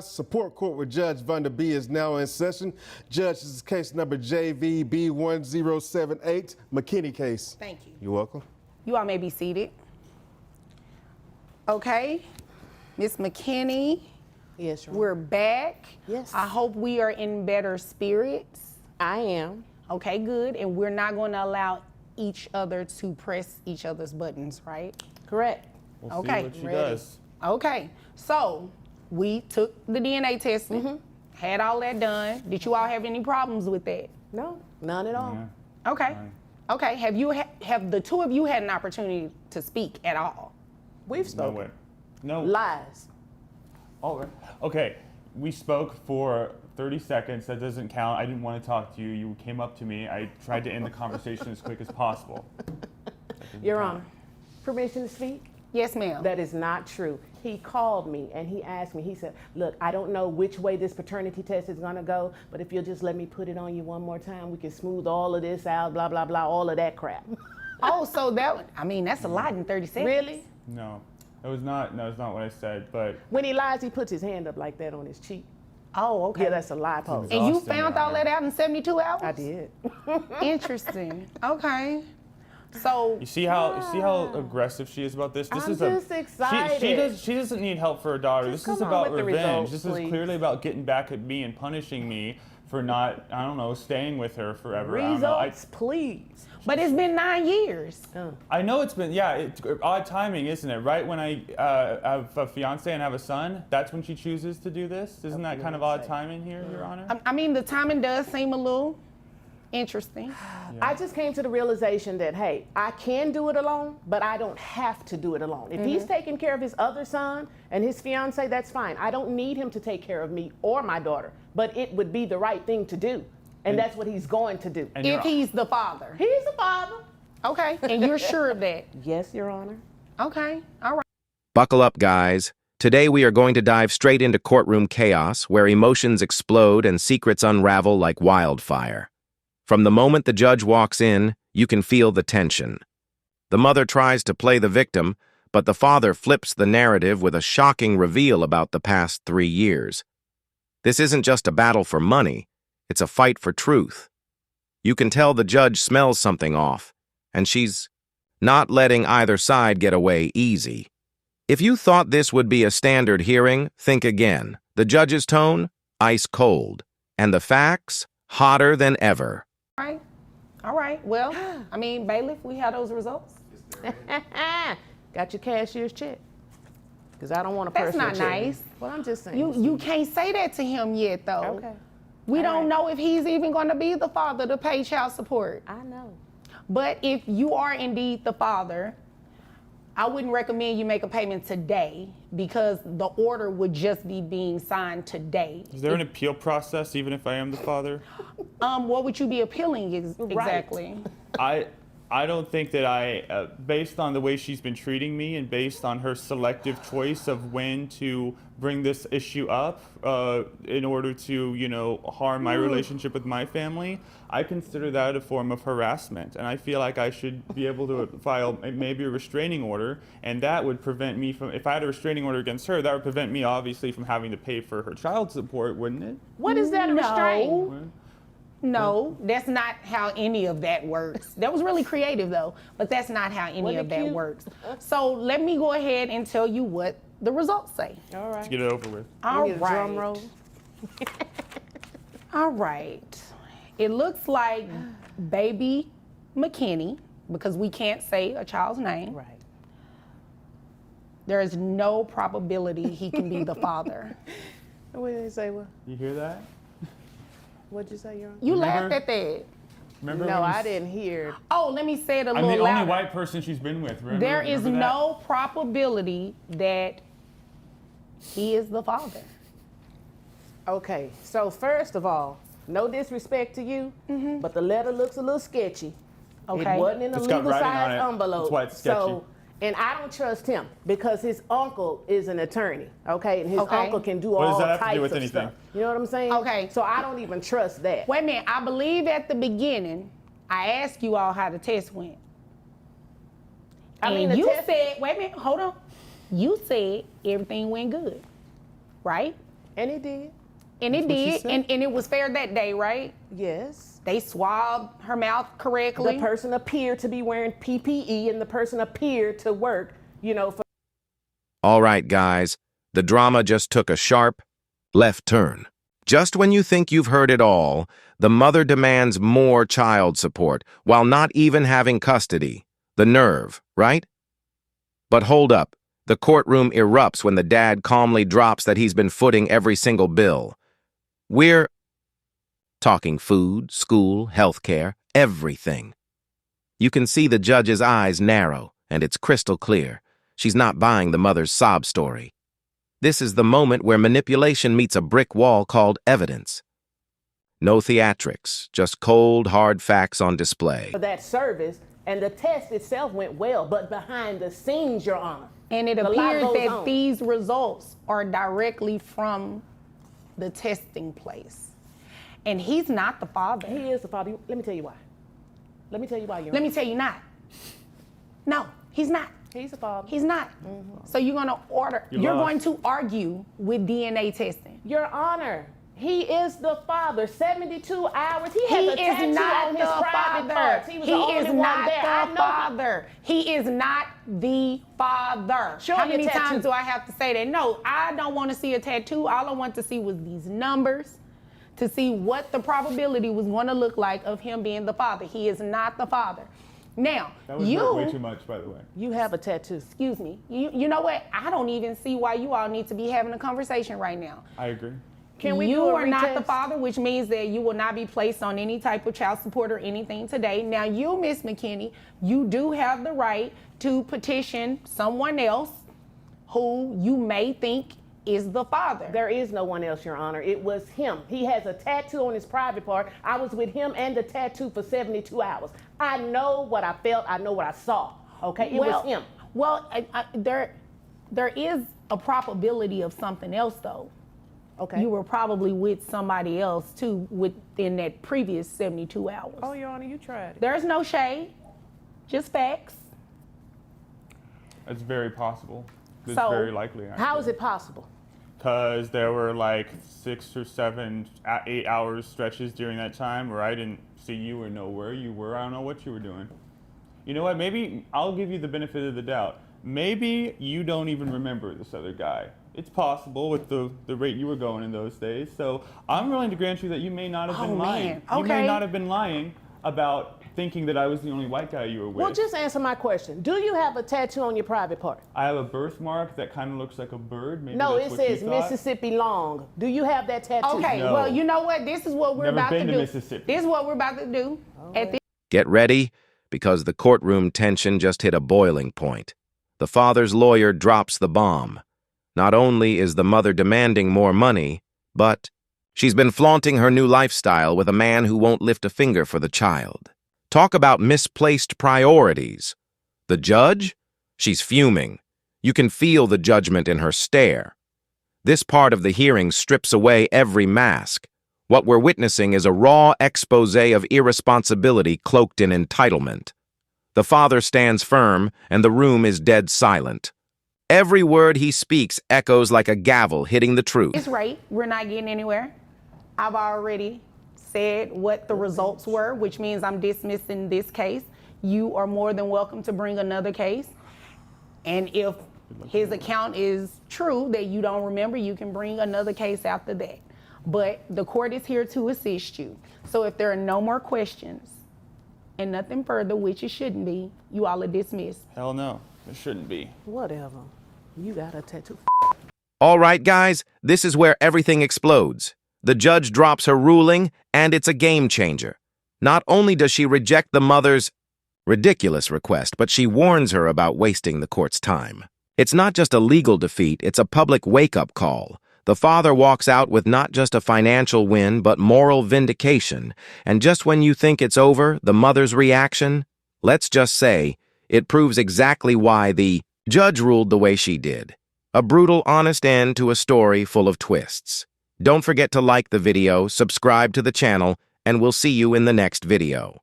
Support court with Judge Vanda B is now in session. Judge, this is case number JVB1078, McKinney case. Thank you. You're welcome. You all may be seated. Okay, Ms. McKinney, Yes, Your we're back. Yes. I hope we are in better spirits. I am. Okay, good. And we're not going to allow each other to press each other's buttons, right? Correct. We'll Okay, see what she ready. does. Okay, so we took the DNA testing, Mm-hmm. had all that done. Did you all have any problems with that? No, none at all. Yeah. Okay. Okay, have the two of you had an opportunity to speak at all? We've No spoken. way. No. Lies. All right. Okay. We spoke for 30 seconds. That doesn't count. I didn't want to talk to you. You came up to me. I tried to end the conversation as quick as possible. Your Honor, permission to speak? Yes, ma'am. That is not true. He called me and he asked me, he said, look, I don't know which way this paternity test is gonna go, but if you'll just let me put it on you one more time, we can smooth all of this out, blah, blah, blah, all of that crap. Oh, so that's a lot in 30 seconds. Really? No. That's not what I said, but When he lies, he puts his hand up like that on his cheek. Oh, okay. Yeah, that's a lie pose. And you Exhausting, found Your all that out in 72 hours? I did. Interesting. Okay. So, you see how aggressive she is about this? This I'm is just excited. She doesn't need help for her daughter. Just This is come on about with the revenge. results, This please. is clearly about getting back at me and punishing me for not, I don't know, staying with her forever. I don't know. Results, please. but it's been 9 years. I know it's been, yeah, it's odd timing, isn't it? Right when I have a fiance and have a son, that's when she chooses to do this? Isn't that kind of odd timing here, Your Honor? I mean, the timing does seem a little interesting. I just came to the realization that, hey, I can do it alone, but I don't have to do it alone. If he's taking care of his other son and his fiance, that's fine. I don't need him to take care of me or my daughter, but it would be the right thing to do. And that's what he's going to do. And If you're- he's the father. He's the father. Okay. And you're sure of that? Yes, Your Honor. Okay. All right. Buckle up, guys. Today we are going to dive straight into courtroom chaos where emotions explode and secrets unravel like wildfire. From the moment the judge walks in, you can feel the tension. The mother tries to play the victim, but the father flips the narrative with a shocking reveal about the past 3 years. This isn't just a battle for money, it's a fight for truth. You can tell the judge smells something off, and she's not letting either side get away easy. If you thought this would be a standard hearing, think again. The judge's tone? Ice cold. And the facts? Hotter than ever. All right. Well, I mean, bailiff, we have those results. Got your cashier's check? Because I don't want a That's personal not check. nice. Well, I'm just saying. You can't say that to him yet, though. Okay. We All don't right. know if he's even going to be the father to pay child support. I know. But if you are indeed the father, I wouldn't recommend you make a payment today because the order would just be being signed today. Is there an appeal process even if I am the father? What would you be appealing exactly? I don't think that based on the way she's been treating me and based on her selective choice of when to bring this issue up in order to, harm my relationship with my family, I consider that a form of harassment. And I feel like I should be able to file maybe a restraining order, and that would prevent me from, if I had a restraining order against her, that would prevent me obviously from having to pay for her child support, wouldn't it? What is that, a restraint? No, that's not how any of that works. That was really creative though, but that's not how any Wasn't of it that cute? works. So let me go ahead and tell you what the results say. All right. To get it over with. All We need a drum right. roll. All right. It looks like baby McKinney, because we can't say a child's name. Right. There is no probability he can be the father. What did they say? What? You hear that? What'd you say, Your Honor? You Remember- laughed at that. Remember No, when you I didn't hear. Oh, let me say it a I'm little the louder. only white person she's been with. Remember, There is remember that? no probability that he is the father. Okay, so first of all, no disrespect to you, but the letter looks a little sketchy. Okay. It wasn't in a It's got legal writing on size it. envelope. That's why it's sketchy. So, and I don't trust him because his uncle is an attorney, okay? And his Okay. uncle can do What all does that have to types do with of anything? stuff. You know what I'm saying? Okay. So I don't even trust that. Wait a minute. I believe at the beginning, I asked you all how the test went. I mean, And the you test- said, wait a minute, hold on. You said everything went good, right? And he did. And it what she did, said. and it was fair that day, right? Yes. They swabbed her mouth correctly. The person appeared to be wearing PPE, and the person appeared to work, for All right, guys, the drama just took a sharp left turn. Just when you think you've heard it all, the mother demands more child support while not even having custody. The nerve, right? But hold up. The courtroom erupts when the dad calmly drops that he's been footing every single bill. We're talking food, school, healthcare, everything. You can see the judge's eyes narrow, and it's crystal clear. She's not buying the mother's sob story. This is the moment where manipulation meets a brick wall called evidence. No theatrics, just cold, hard facts on display. that service, and the test itself went well, but behind the scenes, Your Honor. And it a lot appears goes that on. these results are directly from the testing place. And he's not the father. He is the father. Let me tell you why. Let me tell you why, Your Let Honor. me tell you not. No, he's not. He's the father. He's not. So you're going to you're going to argue with DNA testing. Your Honor, he is the father. 72 hours. He has He a tattoo is not on the his private father. parts. He was He the only is one not there. I the know father. He is not the father. Show How me a many tattoo. times do I have to say that? No, I don't want to see a tattoo. All I want to see was these numbers to see what the probability was going to look like of him being the father. He is not the father. Now, That was you, way too much, by the way. You have a tattoo. excuse me, you know what? I don't even see why you all need to be having a conversation right now. I agree. Can we you do a are not the retest? father, which means that you will not be placed on any type of child support or anything today. Now, you, Miss McKinney, you do have the right to petition someone else who you may think is the father. There is no one else, Your Honor. It was him. He has a tattoo on his private part. I was with him and the tattoo for 72 hours. I know what I felt. I know what I saw. Okay, it was him. Well, there is a probability of something else, though. Okay. You were probably with somebody else, too, within that previous 72 hours. Oh, Your Honor, you tried it. There's no shade, just facts. It's very possible. It's So, very likely. How is it possible? Because there were like 6 or 7, 8 hours stretches during that time where I didn't see you or know where you were. I don't know what you were doing. You know what? Maybe I'll give you the benefit of the doubt. Maybe you don't even remember this other guy. It's possible with the rate you were going in those days. So I'm willing to grant you that you may not have been lying. man. You may Okay. not have been lying about thinking that I was the only white guy you were with. Well, just answer my question. Do you have a tattoo on your private part? I have a birthmark that kind of looks like a bird. Maybe No, that's it what you says thought. Mississippi Long. Do you have that tattoo? Okay, No. well, you know what? This is what we're Never about to been to do. Mississippi. This is what we're about to do. At the Get ready, because the courtroom tension just hit a boiling point. The father's lawyer drops the bomb. Not only is the mother demanding more money, but she's been flaunting her new lifestyle with a man who won't lift a finger for the child. Talk about misplaced priorities. The judge? She's fuming. You can feel the judgment in her stare. This part of the hearing strips away every mask. What we're witnessing is a raw expose of irresponsibility cloaked in entitlement. The father stands firm, and the room is dead silent. Every word he speaks echoes like a gavel hitting the truth. this rate, we're not getting anywhere. I've already said what the results were, which means I'm dismissing this case. You are more than welcome to bring another case. And if his account is true that you don't remember, you can bring another case after that. But the court is here to assist you. So if there are no more questions and nothing further, which it shouldn't be, you all are dismissed. Hell no, it shouldn't be. Whatever. You got a tattoo. All right, guys, this is where everything explodes. The judge drops her ruling, and it's a game changer. Not only does she reject the mother's ridiculous request, but she warns her about wasting the court's time. It's not just a legal defeat, it's a public wake-up call. The father walks out with not just a financial win, but moral vindication. And just when you think it's over, the mother's reaction? Let's just say, it proves exactly why the judge ruled the way she did. A brutal, honest end to a story full of twists. Don't forget to like the video, subscribe to the channel, and we'll see you in the next video.